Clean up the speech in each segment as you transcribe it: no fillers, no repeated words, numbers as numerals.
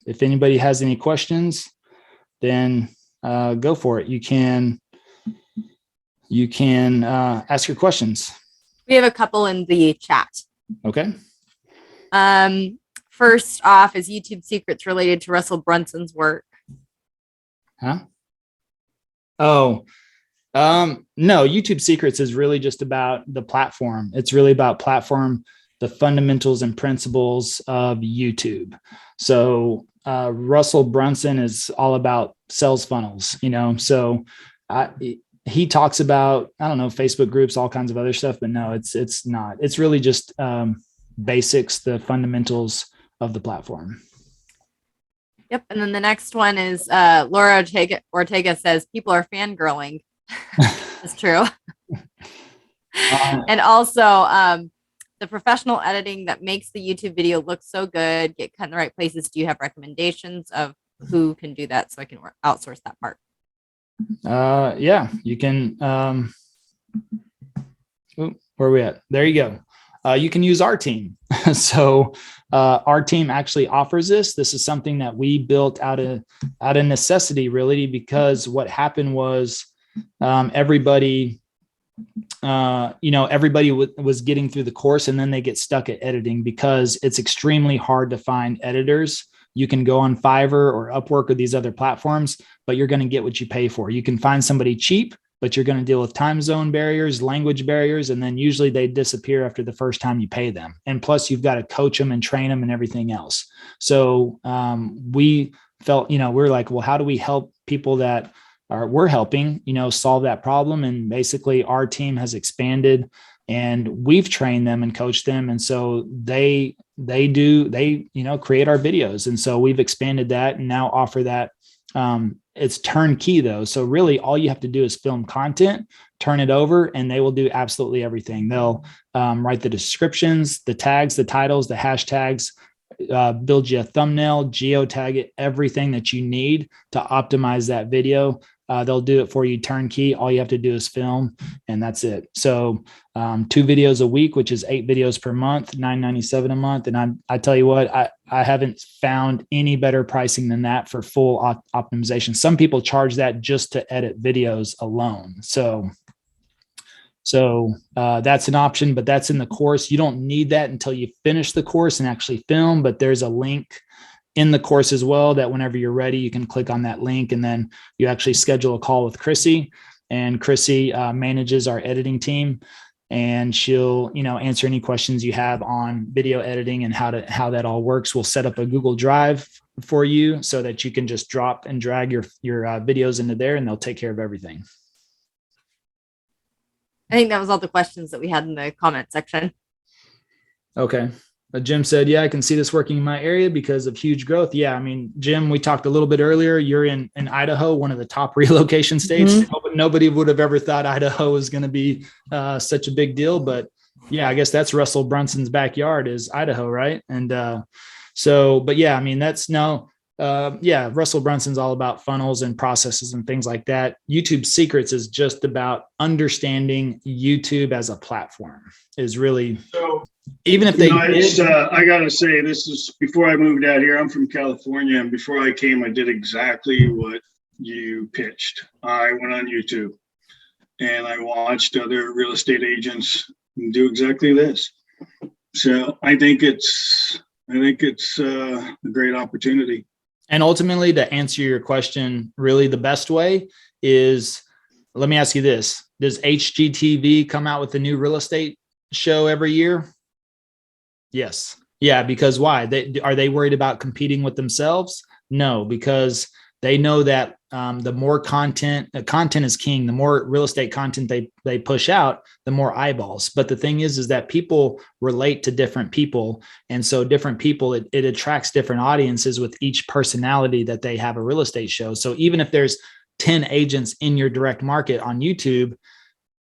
if anybody has any questions, then go for it. You can ask your questions. We have a couple in the chat. Okay. First off, is YouTube secrets related to Russell Brunson's work? Huh? Oh, no, YouTube secrets is really just about the platform. It's really about platform, the fundamentals and principles of YouTube. So Russell Brunson is all about sales funnels, so he talks about, I don't know, Facebook groups, all kinds of other stuff, but no, it's not. It's really just basics, the fundamentals of the platform. Yep. And then the next one is Laura Ortega says people are fangirling. That's true. And also the professional editing that makes the YouTube video look so good, get cut in the right places. Do you have recommendations of who can do that so I can outsource that part? Yeah, you can. Where are we at? There you go. You can use our team. So our team actually offers this. This is something that we built out of necessity, really, because what happened was everybody was getting through the course, and then they get stuck at editing because it's extremely hard to find editors. You can go on Fiverr or Upwork or these other platforms, but you're going to get what you pay for. You can find somebody cheap, but you're going to deal with time zone barriers, language barriers, and then usually they disappear after the first time you pay them. And plus you've got to coach them and train them and everything else. So we felt, we're like, well, how do we help people that we're helping, solve that problem? And basically our team has expanded and we've trained them and coached them. And so they create our videos. And so we've expanded that and now offer that. It's turnkey though. So really all you have to do is film content, turn it over, and they will do absolutely everything. They'll write the descriptions, the tags, the titles, the hashtags, build you a thumbnail, geotag it, everything that you need to optimize that video. They'll do it for you turnkey. All you have to do is film, and that's it. So 2 videos a week, which is 8 videos per month, $9.97 a month. And I tell you what, I haven't found any better pricing than that for full optimization. Some people charge that just to edit videos alone. So that's an option, but that's in the course. You don't need that until you finish the course and actually film, but there's a link in the course as well that whenever you're ready, you can click on that link and then you actually schedule a call with Chrissy, and Chrissy manages our editing team, and she'll, answer any questions you have on video editing and how that all works. We'll set up a Google Drive for you so that you can just drop and drag your videos into there, and they'll take care of everything. I think that was all the questions that we had in the comment section. Okay. Jim said, yeah, I can see this working in my area because of huge growth. Yeah. I mean, Jim, we talked a little bit earlier. You're in Idaho, one of the top relocation states. Mm-hmm. Nobody would have ever thought Idaho was going to be such a big deal. But yeah, I guess that's Russell Brunson's backyard is Idaho, right? And but yeah, I mean, that's Russell Brunson's all about funnels and processes and things like that. YouTube Secrets is just about understanding YouTube as a platform is really, so, even if they I got to say, this is before I moved out here. I'm from California, and before I came, I did exactly what you pitched. I went on YouTube and I watched other real estate agents do exactly this. So I think it's a great opportunity. And ultimately, to answer your question, really the best way is, let me ask you this. Does HGTV come out with a new real estate show every year? Yes. Yeah. Because why? Are they worried about competing with themselves? No, because they know that the more content is king. The more real estate content they push out, the more eyeballs. But the thing is that people relate to different people. And so different people, it attracts different audiences with each personality that they have a real estate show. So even if there's 10 agents in your direct market on YouTube,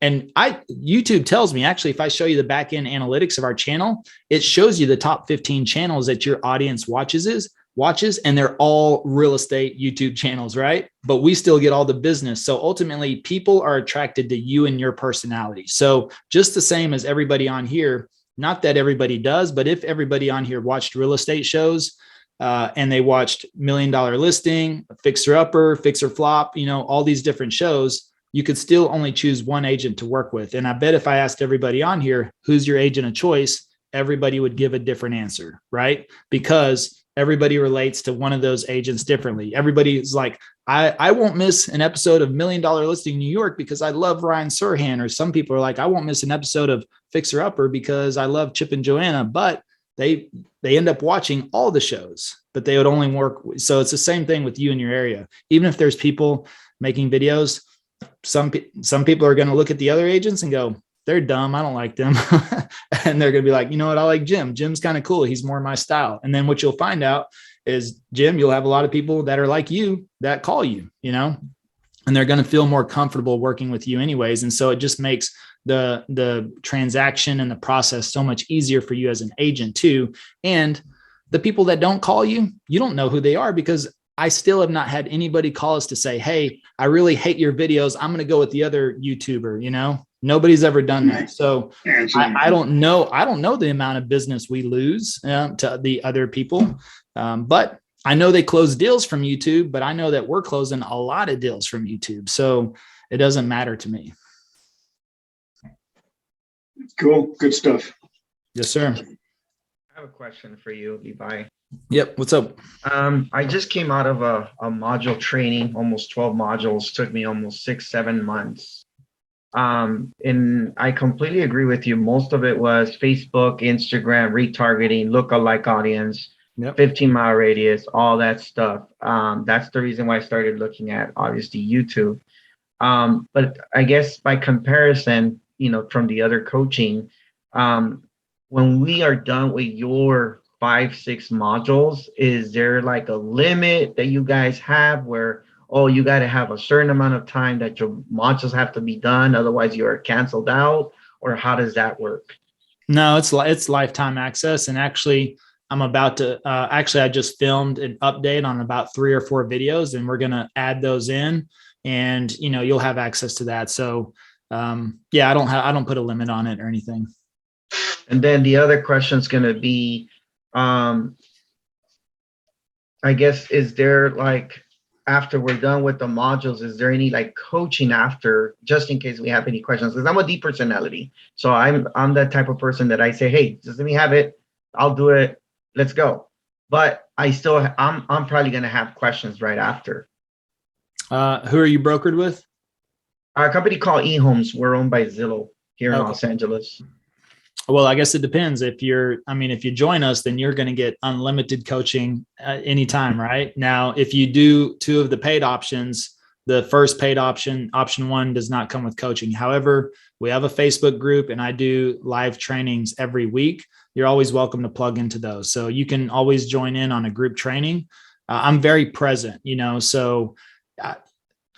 and YouTube tells me, actually, if I show you the back end analytics of our channel, it shows you the top 15 channels that your audience watches, and they're all real estate YouTube channels, right? But we still get all the business. So ultimately, people are attracted to you and your personality. So just the same as everybody on here, not that everybody does, but if everybody on here watched real estate shows, and they watched $1 Million Listing, Fixer Upper, Fixer Flop, all these different shows, you could still only choose one agent to work with. And I bet if I asked everybody on here, who's your agent of choice, everybody would give a different answer, right? Because everybody relates to one of those agents differently. Everybody's like, I won't miss an episode of $1 Million Listing New York because I love Ryan Serhant. Or some people are like, I won't miss an episode of Fixer Upper because I love Chip and Joanna. But they end up watching all the shows, but they would only work. So it's the same thing with you in your area. Even if there's people making videos, some people are going to look at the other agents and go, they're dumb, I don't like them. And they're going to be like, you know what, I like Jim. Jim's kind of cool. He's more my style. And then what you'll find out is, Jim, you'll have a lot of people that are like you that call you, and they're going to feel more comfortable working with you anyways. And so it just makes the transaction and the process so much easier for you as an agent too. And the people that don't call you, you don't know who they are, because I still have not had anybody call us to say, hey, I really hate your videos, I'm going to go with the other YouTuber. Nobody's ever done that. So I don't know. I don't know the amount of business we lose to the other people. But I know they close deals from YouTube, but I know that we're closing a lot of deals from YouTube. So it doesn't matter to me. Cool. Good stuff. Yes, sir. I have a question for you, Levi. Yep. What's up? I just came out of a module training, almost 12 modules, took me almost 6-7 months. And I completely agree with you. Most of it was Facebook, Instagram, retargeting, lookalike audience, 15-mile radius, all that stuff. That's the reason why I started looking at, obviously, YouTube. But I guess by comparison, from the other coaching, when we are done with your 5-6 modules, is there like a limit that you guys have where, you got to have a certain amount of time that your modules have to be done, otherwise you're canceled out? Or how does that work? No, it's lifetime access. And actually, I'm about to, I just filmed an update on about 3 or 4 videos, and we're going to add those in, and, you'll have access to that. So I don't put a limit on it or anything. And then the other question is going to be, I guess, is there like, after we're done with the modules, is there any like coaching after, just in case we have any questions? Because I'm a deep personality. So I'm that type of person that I say, hey, just let me have it. I'll do it. Let's go. But I'm probably going to have questions right after. Who are you brokered with? A company called eHomes. We're owned by Zillow here in Los Angeles. Well, I guess it depends. If you join us, then you're going to get unlimited coaching anytime, right? Now, if you do 2 of the paid options, the first paid option 1, does not come with coaching. However, we have a Facebook group, and I do live trainings every week. You're always welcome to plug into those. So you can always join in on a group training. I'm very present, so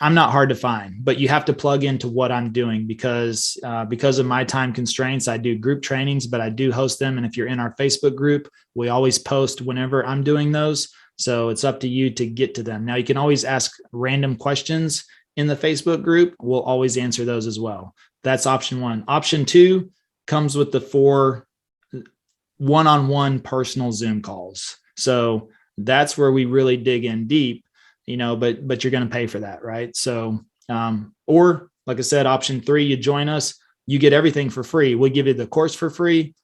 I'm not hard to find, but you have to plug into what I'm doing because of my time constraints. I do group trainings, but I do host them. And if you're in our Facebook group, we always post whenever I'm doing those. So it's up to you to get to them. Now, you can always ask random questions in the Facebook group. We'll always answer those as well. That's option 1. Option 2 comes with the 4 one-on-one personal Zoom calls. So that's where we really dig in deep. But you're going to pay for that, right? So, or like I said, option 3, you join us, you get everything for free. We'll give you the course for free.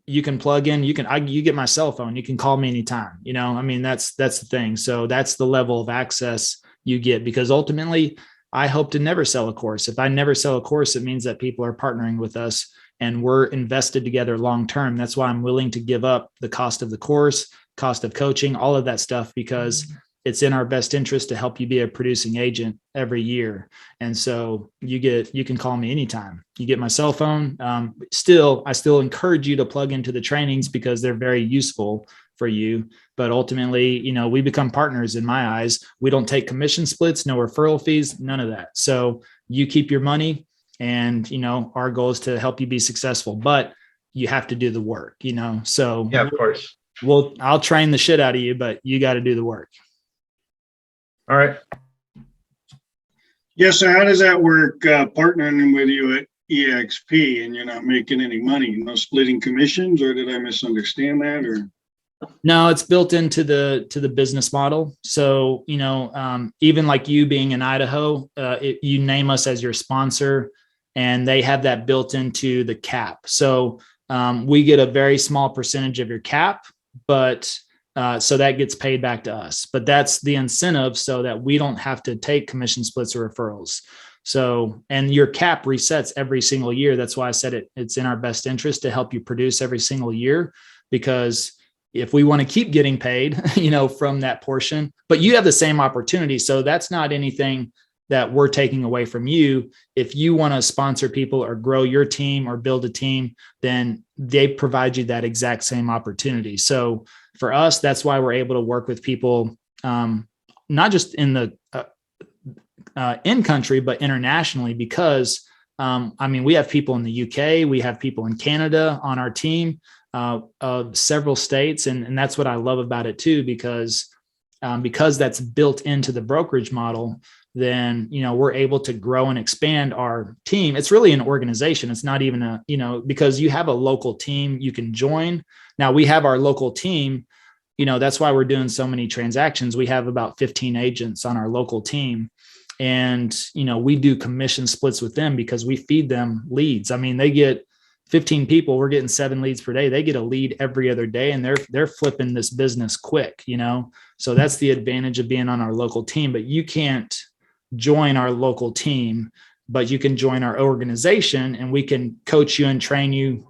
You can plug in, you get my cell phone, you can call me anytime, that's the thing. So that's the level of access you get, because ultimately I hope to never sell a course. If I never sell a course, it means that people are partnering with us and we're invested together long-term. That's why I'm willing to give up the cost of the course, cost of coaching, all of that stuff, because it's in our best interest to help you be a producing agent every year. And so you can call me anytime. You get my cell phone. I still encourage you to plug into the trainings because they're very useful for you. But ultimately, we become partners in my eyes. We don't take commission splits, no referral fees, none of that. So you keep your money, and, our goal is to help you be successful, but you have to do the work, so yeah, of course. I'll train the shit out of you, but you got to do the work. All right. Yeah, so how does that work, partnering with you at EXP and you're not making any money? No splitting commissions, or did I misunderstand that? Or No, it's built into the business model. So, even like you being in Idaho, you name us as your sponsor, and they have that built into the cap. So we get a very small percentage of your cap, but so that gets paid back to us. But that's the incentive so that we don't have to take commission splits or referrals. So, and your cap resets every single year. That's why I said it's in our best interest to help you produce every single year, because if we want to keep getting paid, from that portion, but you have the same opportunity. So that's not anything that we're taking away from you. If you want to sponsor people or grow your team or build a team, then they provide you that exact same opportunity. So for us, that's why we're able to work with people, not just in the in country, but internationally, because we have people in the UK, we have people in Canada on our team, of several states. And that's what I love about it too, because that's built into the brokerage model, then, we're able to grow and expand our team. It's really an organization. It's not even because you have a local team you can join. Now we have our local team, that's why we're doing so many transactions. We have about 15 agents on our local team. And, we do commission splits with them because we feed them leads. They get 15 people, we're getting 7 leads per day. They get a lead every other day, and they're flipping this business quick, So that's the advantage of being on our local team. But you can't join our local team, but you can join our organization, and we can coach you and train you,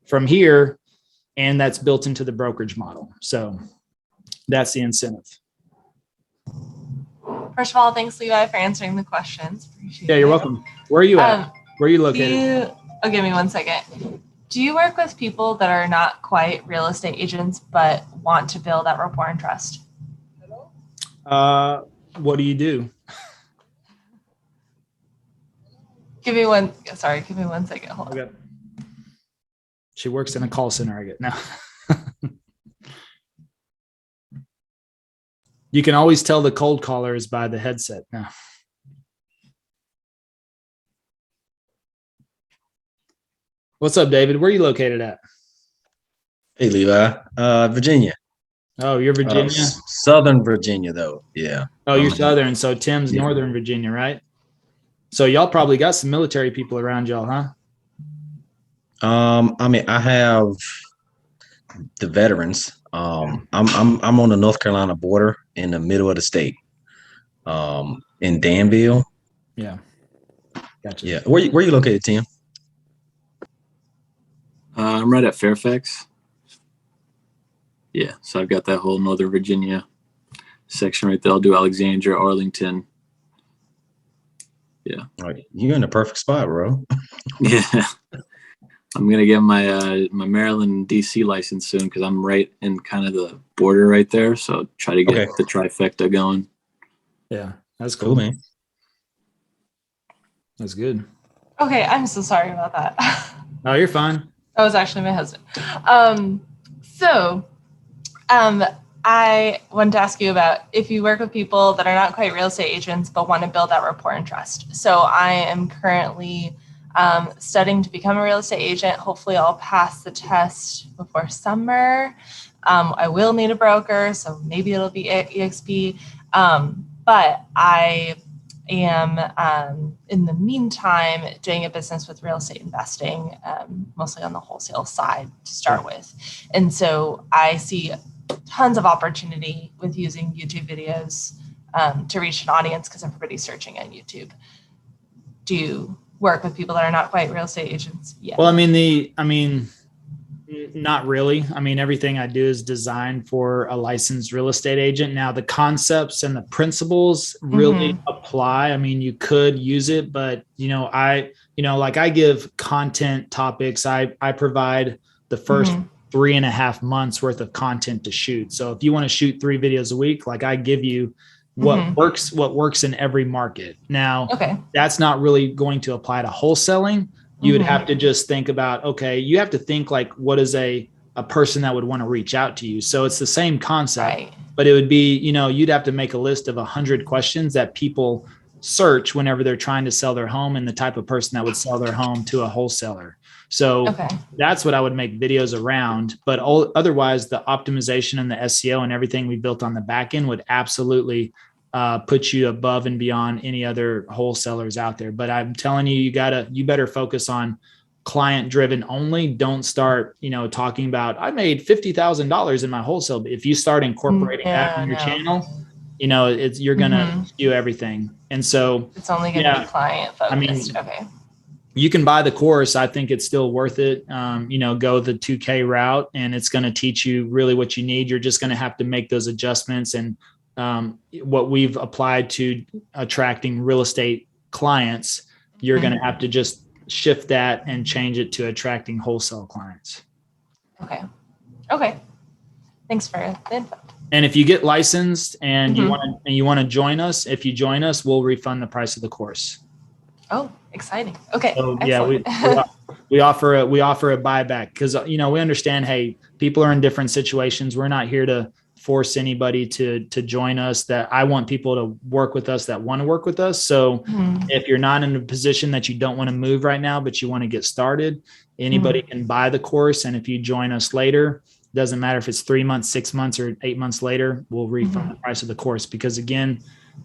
from here. And that's built into the brokerage model. So that's the incentive. First of all, thanks, Levi, for answering the questions. Appreciate Yeah, you're it. welcome. Where are you at? Where are you located? Give me 1 second. Do you work with people that are not quite real estate agents, but want to build that rapport and trust? What do you do? Give me 1 second. Hold on. Okay. She works in a call center, I get now. You can always tell the cold callers by the headset now. What's up, David? Where are you located at? Hey, Levi. Virginia. Oh, you're Virginia? Southern Virginia, though. Yeah. Oh, you're Southern. So Tim's Northern Virginia, right? So y'all probably got some military people around y'all, huh? I have the veterans. I'm on the North Carolina border in the middle of the state. In Danville. Yeah. Gotcha. Yeah. Where you located, Tim? I'm right at Fairfax. Yeah, so I've got that whole Northern Virginia section right there. I'll do Alexandria, Arlington. Yeah. All right. You're in the perfect spot, bro. Yeah. I'm gonna get my my Maryland DC license soon because I'm right in kind of the border right there. So try to get the trifecta going. Yeah, that's cool, man. That's good. Okay, I'm so sorry about that. Oh, you're fine. That was actually my husband. I wanted to ask you about if you work with people that are not quite real estate agents, but want to build that rapport and trust. So I am currently studying to become a real estate agent. Hopefully I'll pass the test before summer. I will need a broker, so maybe it'll be EXP. But I am in the meantime doing a business with real estate investing, mostly on the wholesale side to start with. And so I see tons of opportunity with using YouTube videos to reach an audience because everybody's searching on YouTube. Do you work with people that are not quite real estate agents yet? Well, not really. Everything I do is designed for a licensed real estate agent. Now, the concepts and the principles really apply. You could use it, but I give content topics. I provide the first 3.5 months worth of content to shoot. So if you want to shoot 3 videos a week, I give you what works in every market. Now, that's not really going to apply to wholesaling. You would have to just think about, you have to think what is a person that would want to reach out to you. So it's the same concept, but it would be, you'd have to make a list of 100 questions that people search whenever they're trying to sell their home and the type of person that would sell their home to a wholesaler. So Okay. that's what I would make videos around. But otherwise, the optimization and the SEO and everything we built on the back end would absolutely put you above and beyond any other wholesalers out there. But I'm telling you, you better focus on client driven only. Don't start, talking about, I made $50,000 in my wholesale. But if you start incorporating that on your channel, you're going to do everything. And so it's only going to be client focused. Okay. You can buy the course. I think it's still worth it. Go the 2K route, and it's going to teach you really what you need. You're just going to have to make those adjustments. And what we've applied to attracting real estate clients, you're going to have to just shift that and change it to attracting wholesale clients. Okay. Thanks for the info. And if you get licensed and you want to join us, if you join us, we'll refund the price of the course. Oh, exciting. Okay. So, we offer a buyback because, we understand, hey, people are in different situations. We're not here to force anybody to join us. That I want people to work with us that want to work with us. So if you're not in a position that you don't want to move right now, but you want to get started, anybody can buy the course. And if you join us later, doesn't matter if it's 3 months, 6 months, or 8 months later, we'll refund the price of the course. Because again,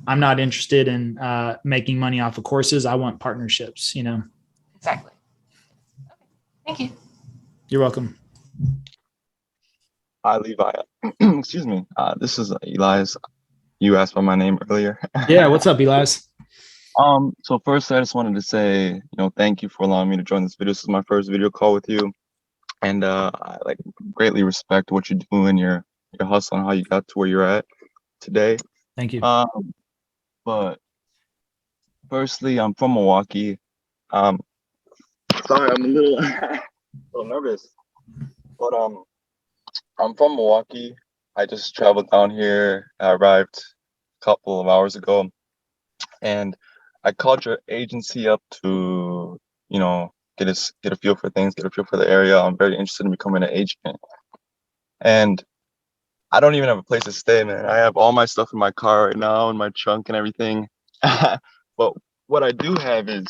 I'm not interested in making money off of courses. I want partnerships, Exactly. Okay. Thank you. You're welcome. Hi, Levi. Excuse me. This is Elias. You asked for my name earlier. Yeah. What's up, Elias? So first, I just wanted to say, thank you for allowing me to join this video. This is my first video call with you. And I greatly respect what you do and your hustle and how you got to where you're at today. Thank you. But firstly, I'm from Milwaukee. Sorry, I'm a little nervous. But I'm from Milwaukee. I just traveled down here. I arrived a couple of hours ago, and I called your agency up to, get a feel for things, get a feel for the area. I'm very interested in becoming an agent. And I don't even have a place to stay, man. I have all my stuff in my car right now, in my trunk and everything. But what I do have is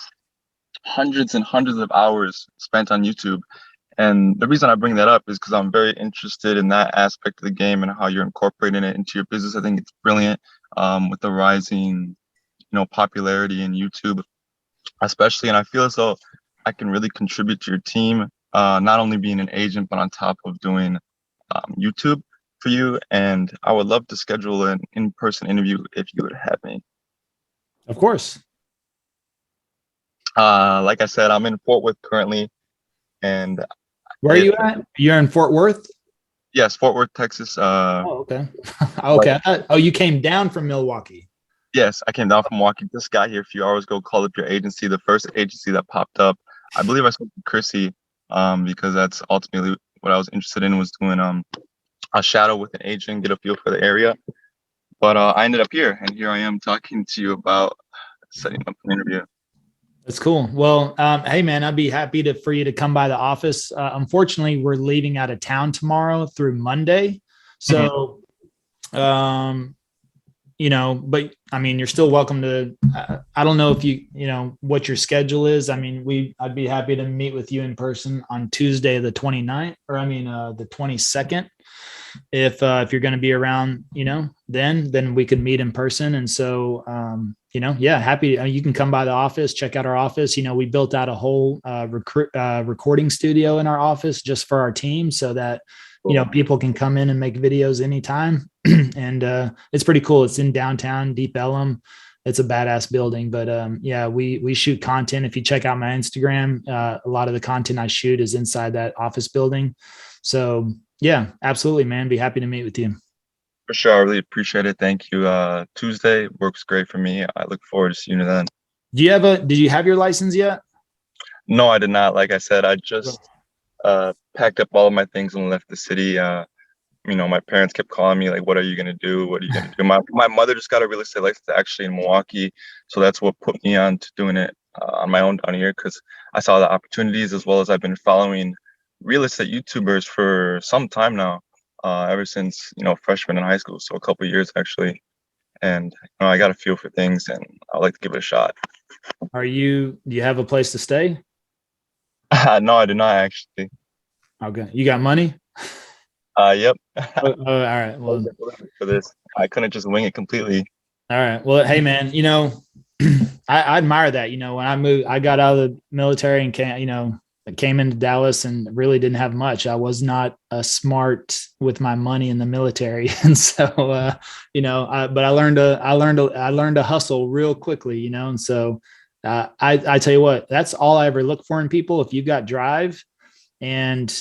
hundreds and hundreds of hours spent on YouTube. And the reason I bring that up is because I'm very interested in that aspect of the game and how you're incorporating it into your business. I think it's brilliant with the rising, popularity in YouTube, especially. And I feel as though I can really contribute to your team, not only being an agent, but on top of doing YouTube for you. And I would love to schedule an in-person interview if you would have me. Of course. Like I said, I'm in Fort Worth currently. And where are you at? You're in Fort Worth? Yes, Fort Worth, Texas. Okay. Okay. You came down from Milwaukee. Yes, I came down from Milwaukee. Just got here a few hours ago, called up your agency, the first agency that popped up. I believe I spoke to Chrissy because that's ultimately what I was interested in, was doing a shadow with an agent, get a feel for the area. But I ended up here, and here I am talking to you about setting up an interview. That's cool. Well, hey man, I'd be happy for you to come by the office. Unfortunately, we're leaving out of town tomorrow through Monday. So, but I mean, you're still welcome to, I don't know if what your schedule is. I mean, I'd be happy to meet with you in person on Tuesday, the 29th, the 22nd. If you're going to be around, then we could meet in person. And so, happy. You can come by the office, check out our office. We built out a whole recording studio in our office just for our team, so that people can come in and make videos anytime. And it's pretty cool. It's in downtown Deep Ellum. It's a badass building. But we shoot content. If you check out my Instagram, a lot of the content I shoot is inside that office building. So yeah, absolutely, man. Be happy to meet with you. For sure. I really appreciate it. Thank you. Tuesday works great for me. I look forward to seeing you then. Did you have your license yet? No, I did not. Like I said, I just packed up all of my things and left the city. My parents kept calling me like, what are you going to do? What are you going to do? My mother just got a real estate license actually in Milwaukee. So that's what put me on to doing it on my own down here, because I saw the opportunities, as well as I've been following real estate YouTubers for some time now, ever since, freshman in high school. So a couple of years actually. and I got a feel for things, and I like to give it a shot. Do you have a place to stay? No, I do not actually. Okay. You got money? Yep. All right. Well, For this, I couldn't just wing it completely. all right. Well, hey man, I admire that. When I moved, I got out of the military and came into Dallas and really didn't have much. I was not smart with my money in the military. And so, but I learned to hustle real quickly, and so I tell you what, that's all I ever look for in people. If you've got drive and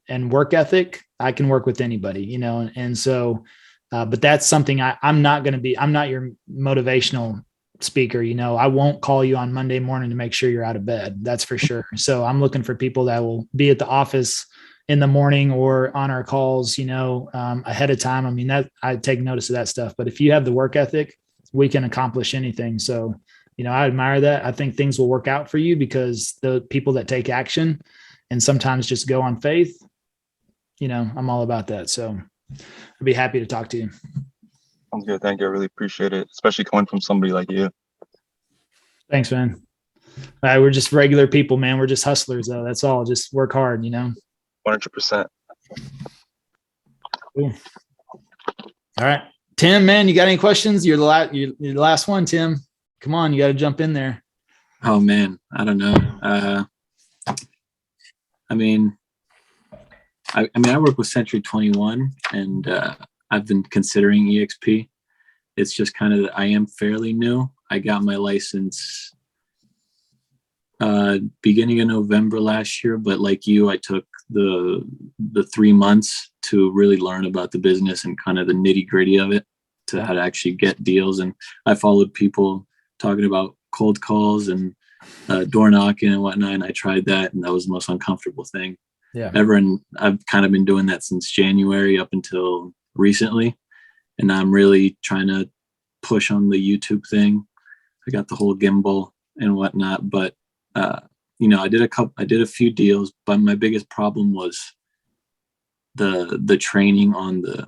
work ethic, I can work with anybody, and so, but that's something I'm not your motivational speaker. I won't call you on Monday morning to make sure you're out of bed. That's for sure. So I'm looking for people that will be at the office in the morning or on our calls, ahead of time. I mean, that I take notice of that stuff, but if you have the work ethic, we can accomplish anything. So, I admire that. I think things will work out for you because the people that take action and sometimes just go on faith, I'm all about that. So I'd be happy to talk to you. Sounds good. Thank you. I really appreciate it, especially coming from somebody like you. Thanks, man. We're just regular people, man. We're just hustlers, though. That's all. Just work hard, 100%. Cool. All right, Tim, man, you got any questions? You're the last one, Tim. Come on, you got to jump in there. Oh man, I don't know. I work with Century 21, and I've been considering EXP. It's just kind of that I am fairly new. I got my license beginning of November last year, but like you, I took the 3 months to really learn about the business and kind of the nitty gritty of it, to how to actually get deals. And I followed people talking about cold calls and door knocking and whatnot, and I tried that, and that was the most uncomfortable thing ever. And I've kind of been doing that since January up until recently, and I'm really trying to push on the YouTube thing. I got the whole gimbal and whatnot, but I did a few deals, but my biggest problem was the training on the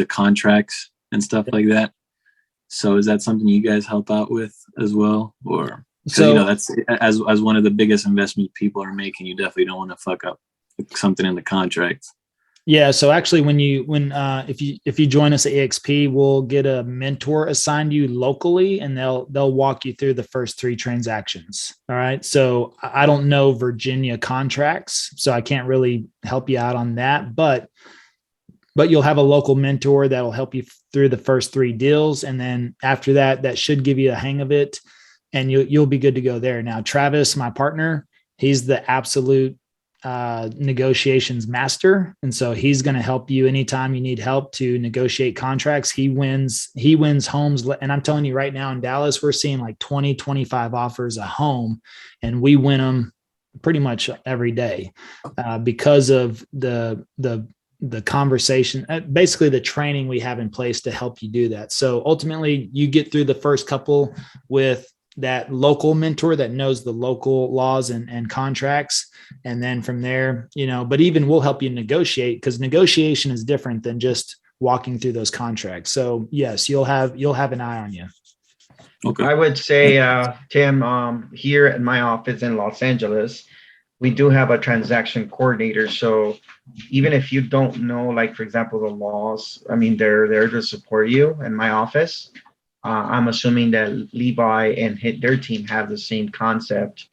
contracts and stuff like that. So is that something you guys help out with as well? Or so that's as one of the biggest investments people are making, you definitely don't want to fuck up something in the contracts. Yeah. So actually if you join us at EXP, we'll get a mentor assigned to you locally, and they'll walk you through the first 3 transactions. All right. So I don't know Virginia contracts, so I can't really help you out on that, but you'll have a local mentor that'll help you through the first 3 deals. And then after that should give you a hang of it, and you'll be good to go there. Now, Travis, my partner, he's the absolute negotiations master. And so he's going to help you anytime you need help to negotiate contracts. He wins homes. And I'm telling you right now in Dallas, we're seeing like 20, 25 offers a home, and we win them pretty much every day because of the conversation, basically the training we have in place to help you do that. So ultimately you get through the first couple with that local mentor that knows the local laws and contracts. And then from there, but even we'll help you negotiate, because negotiation is different than just walking through those contracts. So yes, you'll have an eye on you. Okay. I would say, Tim, here at my office in Los Angeles, we do have a transaction coordinator. So even if you don't know, like, for example, the laws, they're there to support you in my office. I'm assuming that Levi and their team have the same concept.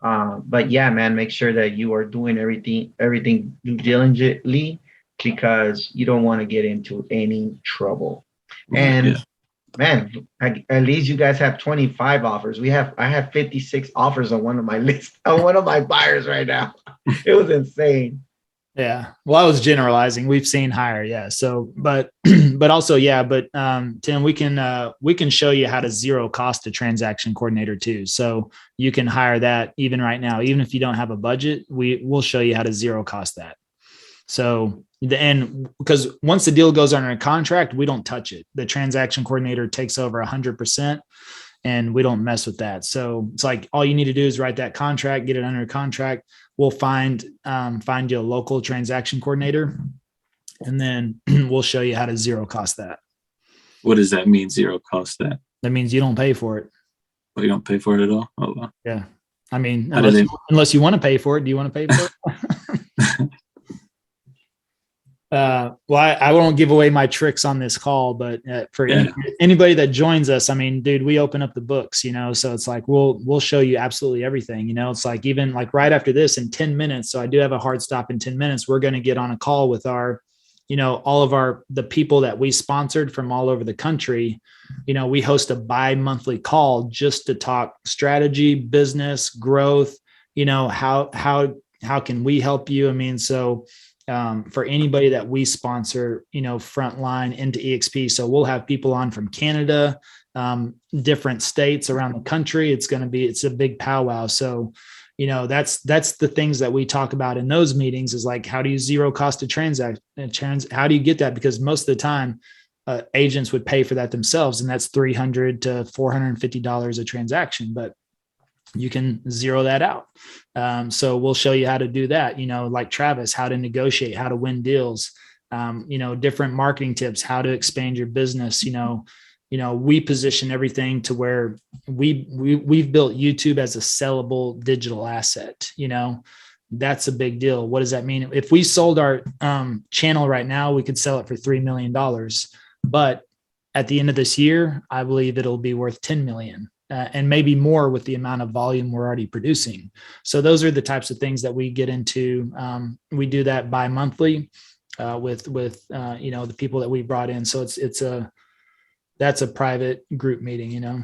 But yeah, man, make sure that you are doing everything diligently, because you don't want to get into any trouble. And man, at least you guys have 25 offers. I have 56 offers on one of my lists, on one of my buyers right now. It was insane. Yeah. Well, I was generalizing. We've seen higher. Yeah. So, but also, Tim, we can show you how to zero cost a transaction coordinator too. So you can hire that even right now, even if you don't have a budget, we'll show you how to zero cost that. So because once the deal goes under a contract, we don't touch it. The transaction coordinator takes over 100%, and we don't mess with that. So it's like, all you need to do is write that contract, get it under a contract. We'll find you a local transaction coordinator, and then we'll show you how to zero cost that. What does that mean? Zero cost that? That means you don't pay for it. Oh, you don't pay for it at all? Oh, wow. Yeah. I mean, How do they- unless you want to pay for it. Do you want to pay for it? Well, I won't give away my tricks on this call, but for anybody that joins us, I mean, dude, we open up the books, you know, so it's like, we'll show you absolutely everything, you know, it's like, even like right after this in 10 minutes. So I do have a hard stop in 10 minutes. We're going to get on a call with our, you know, all of the people that we sponsored from all over the country. You know, we host a bi-monthly call just to talk strategy, business, growth, you know, how can we help you? I mean, so for anybody that we sponsor, you know, frontline into EXP. So we'll have people on from Canada, different states around the country. It's a big powwow. So, you know, that's the things that we talk about in those meetings is like, how do you zero cost to transact? How do you get that? Because most of the time agents would pay for that themselves. And that's $300 to $450 a transaction, but you can zero that out. So we'll show you how to do that, you know, like Travis, how to negotiate, how to win deals, you know, different marketing tips, how to expand your business. You know, we position everything to where we've built YouTube as a sellable digital asset. You know, that's a big deal. What does that mean? If we sold our channel right now, we could sell it for $3 million, but at the end of this year, I believe it'll be worth 10 million. And maybe more with the amount of volume we're already producing. So those are the types of things that we get into. We do that bi-monthly with you know, the people that we brought in. So that's a private group meeting, you know.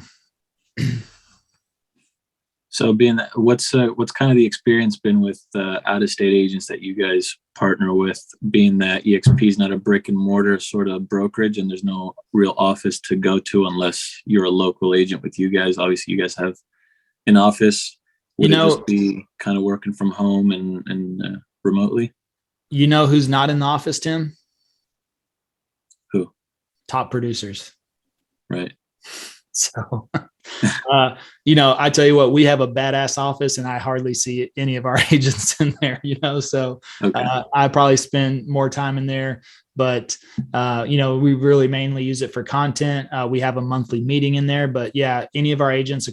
So being that, what's kind of the experience been with out-of-state agents that you guys partner with, being that EXP is not a brick and mortar sort of brokerage and there's no real office to go to unless you're a local agent with you guys. Obviously you guys have an office. Would it just be kind of working from home and remotely? You know who's not in the office, Tim? Who? Top producers. Right. So, you know, I tell you what, we have a badass office and I hardly see any of our agents in there, you know, so I probably spend more time in there, but, you know, we really mainly use it for content. We have a monthly meeting in there, but yeah, any of our agents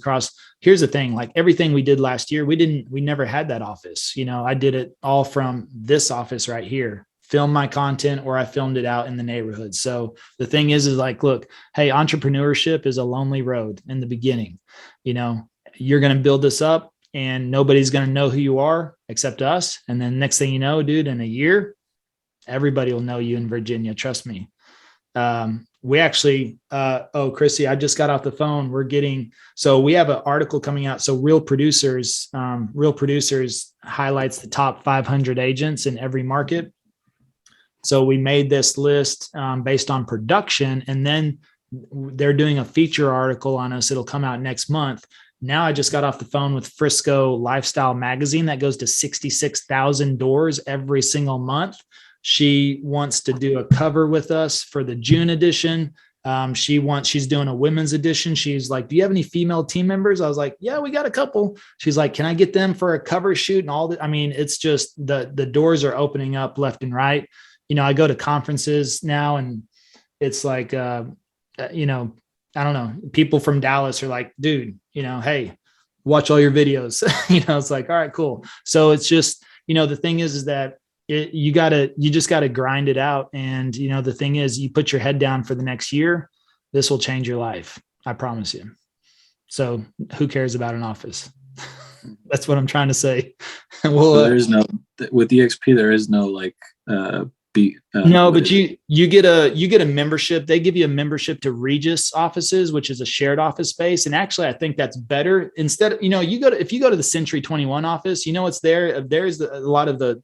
here's the thing, like everything we did last year, we never had that office. You know, I did it all from this office right here. Film my content, or I filmed it out in the neighborhood. So the thing is like, look, hey, entrepreneurship is a lonely road in the beginning. You know, you're going to build this up and nobody's going to know who you are except us. And then next thing you know, dude, in a year, everybody will know you in Virginia. Trust me. We actually, Chrissy, I just got off the phone. So we have an article coming out. So Real Producers highlights the top 500 agents in every market. So we made this list based on production, and then they're doing a feature article on us. It'll come out next month. Now I just got off the phone with Frisco Lifestyle Magazine that goes to 66,000 doors every single month. She wants to do a cover with us for the June edition. She's doing a women's edition. She's like, do you have any female team members? I was like, yeah, we got a couple. She's like, can I get them for a cover shoot and all that? I mean, it's just the doors are opening up left and right. You know, I go to conferences now and it's like, you know, I don't know, people from Dallas are like, dude, you know, hey, watch all your videos. You know, it's like, all right, cool. So it's just, you know, the thing is that you just gotta grind it out. And, you know, the thing is you put your head down for the next year, this will change your life. I promise you. So who cares about an office? That's what I'm trying to say. Well, so there is no, with EXP, there is no like, no, but you get a membership. They give you a membership to Regis offices, which is a shared office space. And actually, I think that's better. Instead of, you know, if you go to the Century 21 office, you know, it's there's a lot of the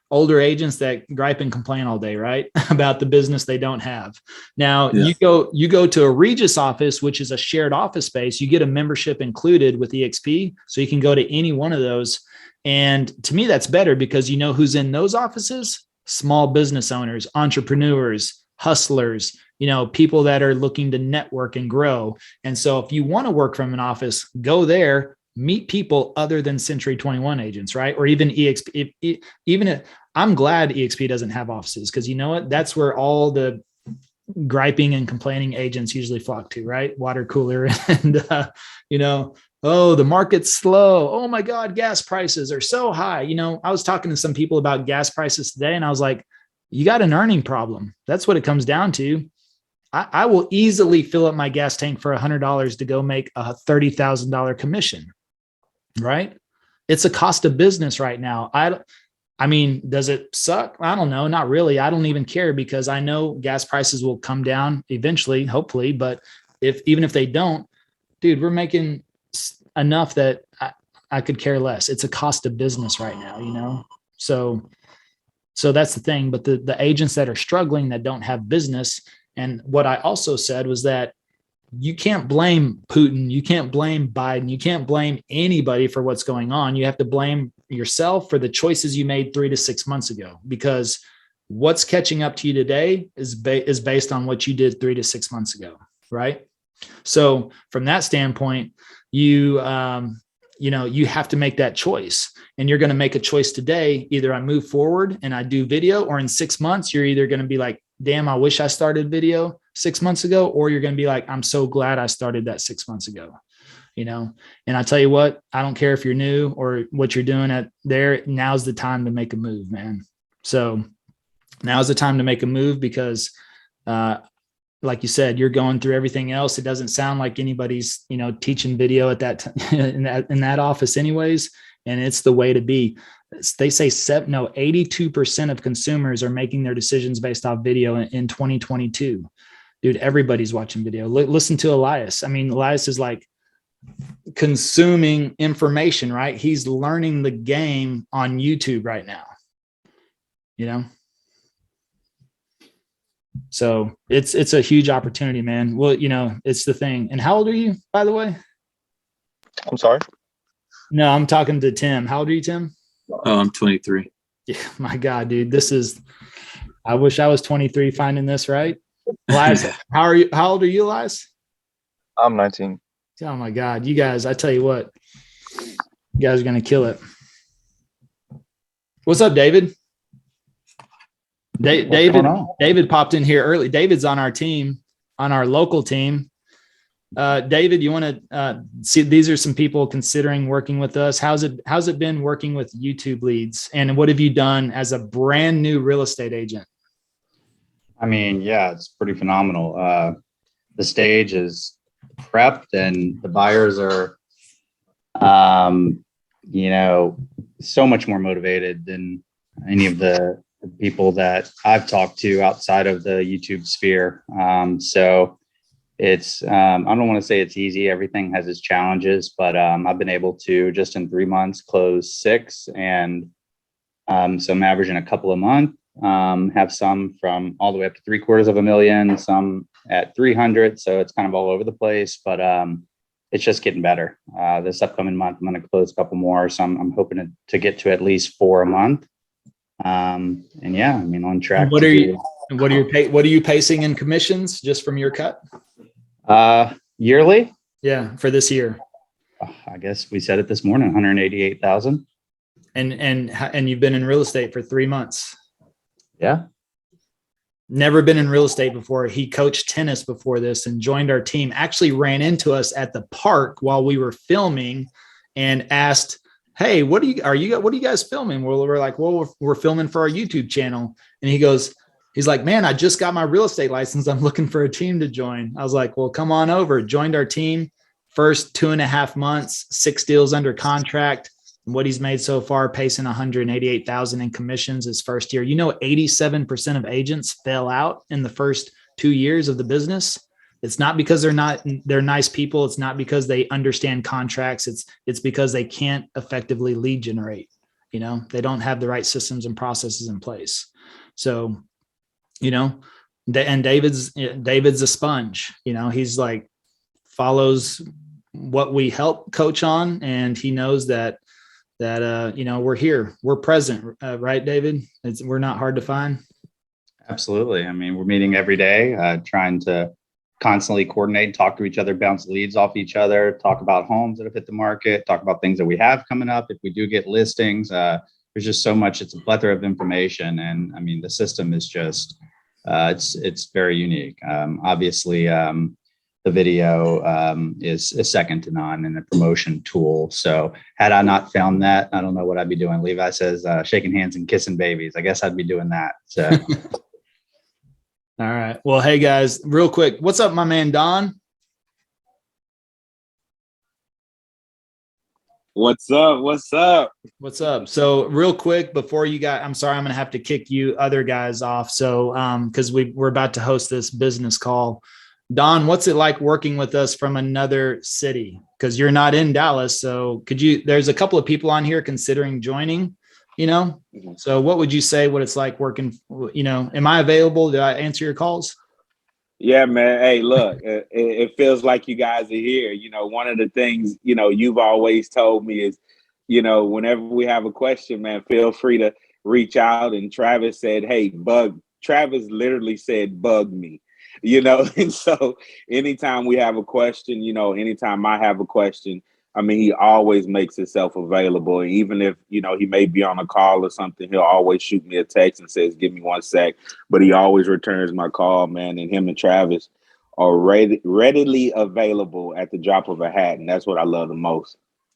older agents that gripe and complain all day, right? About the business they don't have. Now you go to a Regis office, which is a shared office space. You get a membership included with EXP. So you can go to any one of those. And to me, that's better because you know who's in those offices? Small business owners, entrepreneurs, hustlers, you know, people that are looking to network and grow. And so if you want to work from an office, go there, meet people other than Century 21 agents, right? Or even EXP. I'm glad EXP doesn't have offices because you know what? That's where all the griping and complaining agents usually flock to, right? Water cooler and, oh, the market's slow. Oh my God, gas prices are so high. I was talking to some people about gas prices today, and I was like, you got an earning problem. That's what it comes down to. I will easily fill up my gas tank for $100 to go make a $30,000 commission, right? It's a cost of business right now. I mean, does it suck? I don't know. Not really. I don't even care, because I know gas prices will come down eventually, hopefully. But even if they don't, dude, we're making enough that I could care less. It's a cost of business right now, So that's the thing. But the agents that are struggling, that don't have business, and what I also said was that you can't blame Putin. You can't blame Biden. You can't blame anybody for what's going on. You have to blame yourself for the choices you made 3 to 6 months ago, because what's catching up to you today is based on what you did 3 to 6 months ago. Right. So from that standpoint, you have to make that choice, and you're going to make a choice today. Either I move forward and I do video, or in 6 months, you're either going to be like, damn, I wish I started video 6 months ago, or you're going to be like, I'm so glad I started that 6 months ago, and I tell you what, I don't care if you're new or what you're doing now's the time to make a move, man. So now's the time to make a move, because, like you said, you're going through everything else. It doesn't sound like anybody's, teaching video at that in that office anyways. And it's the way to be. They say 82% of consumers are making their decisions based off video in 2022. Dude, everybody's watching video. Listen to Elias. I mean, Elias is like consuming information, right? He's learning the game on YouTube right now, So it's a huge opportunity, man. Well, it's the thing. And how old are you, by the way? I'm sorry. No, I'm talking to Tim. How old are you, Tim? Oh, I'm 23. Yeah, my God, dude, I wish I was 23 finding this, right? Elias, how old are you, Elias? I'm 19. Oh my God, you guys, I tell you what, you guys are going to kill it. What's up, David? David popped in here early. David's on our team, on our local team. David, you want to see, these are some people considering working with us. How's it been working with YouTube leads, and what have you done as a brand new real estate agent? I mean, yeah, it's pretty phenomenal. The stage is prepped, and the buyers are, so much more motivated than any of the people that I've talked to outside of the YouTube sphere. So it's, I don't want to say it's easy. Everything has its challenges, but I've been able to, just in 3 months, close 6. And so I'm averaging a couple a month, have some from all the way up to $750,000, some at 300. So it's kind of all over the place, but it's just getting better. This upcoming month, I'm going to close a couple more. So I'm hoping to get to at least 4 a month. And yeah, I mean, on track. What are you pacing in commissions just from your cut? Yearly? Yeah, for this year. I guess we said it this morning, 188,000. And you've been in real estate for 3 months. Yeah. Never been in real estate before. He coached tennis before this and joined our team. Actually ran into us at the park while we were filming and asked, hey, what are you guys filming? Well, we're like, well, we're filming for our YouTube channel. And he's like, man, I just got my real estate license. I'm looking for a team to join. I was like, well, come on over. Joined our team. First 2.5 months, 6 deals under contract. And what he's made so far, pacing 188,000 in commissions his first year. 87% of agents fail out in the first 2 years of the business. It's not because they're nice people. It's not because they understand contracts. It's because they can't effectively lead generate. They don't have the right systems and processes in place. So, and David's a sponge. He's like follows what we help coach on, and he knows that we're here, we're present, right, David? We're not hard to find. Absolutely. I mean, we're meeting every day, trying to constantly coordinate, talk to each other, bounce leads off each other, talk about homes that have hit the market, talk about things that we have coming up. If we do get listings, there's just so much, it's a plethora of information. And I mean, the system is just it's very unique. Obviously, the video is second to none and a promotion tool. So had I not found that, I don't know what I'd be doing. Levi says shaking hands and kissing babies. I guess I'd be doing that. So. All right. Well, hey guys, real quick, what's up, my man Don? What's up? What's up? What's up? So real quick before you got, I'm sorry, I'm going to have to kick you other guys off. So, cause we're about to host this business call. Don, what's it like working with us from another city? Cause you're not in Dallas. So there's a couple of people on here considering joining, so what would you say, what it's like working, am I available? Did I answer your calls? Yeah, man. Hey, look, it feels like you guys are here. One of the things, you've always told me is, whenever we have a question, man, feel free to reach out. And Travis said, hey, Travis literally said, bug me, and so anytime we have a question, anytime I have a question, I mean, he always makes himself available. Even if, he may be on a call or something, he'll always shoot me a text and says, give me 1 sec. But he always returns my call, man. And him and Travis are readily available at the drop of a hat. And that's what I love the most.